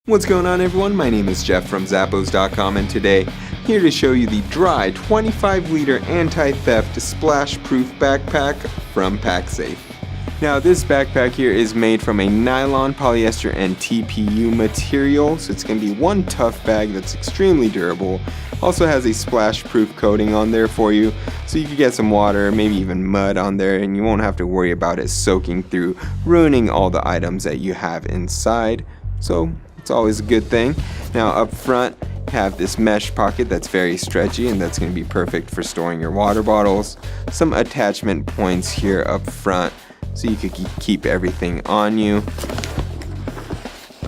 What's going on, everyone? My name is Jeff from Zappos.com, and today here to show you the dry 25-liter anti-theft splashproof backpack from Pacsafe. Now this backpack here is made from a nylon, polyester, and TPU material, so it's going to be one tough bag that's extremely durable. Also has a splash-proof coating on there for you, so you can get some water, maybe even mud on there, and you won't have to worry about it soaking through, ruining all the items that you have inside. So it's always a good thing. Now up front, have this mesh pocket that's very stretchy, and that's going to be perfect for storing your water bottles. Some attachment points here up front so you can keep everything on you.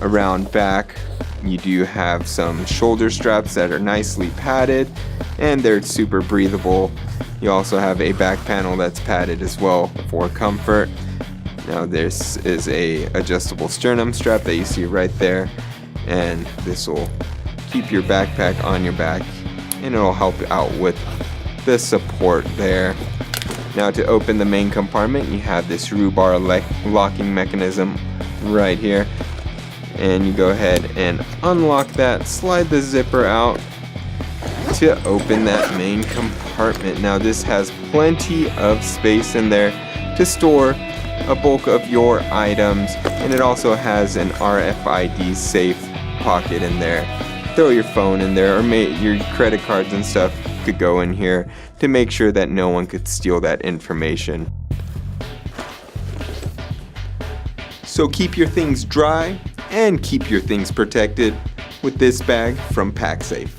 Around back, you do have some shoulder straps that are nicely padded, and they're super breathable. You also have a back panel that's padded as well for comfort. Now this is a adjustable sternum strap that you see right there, and this will keep your backpack on your back, and it'll help out with the support there. Now to open the main compartment, you have this Roobar locking mechanism right here, and you go ahead and unlock that, slide the zipper out to open that main compartment. Now this has plenty of space in there to store a bulk of your items, and it also has an RFID safe pocket in there. Throw your phone in there, or your credit cards and stuff could go in here to make sure that no one could steal that information. So keep your things dry and keep your things protected with this bag from Pacsafe.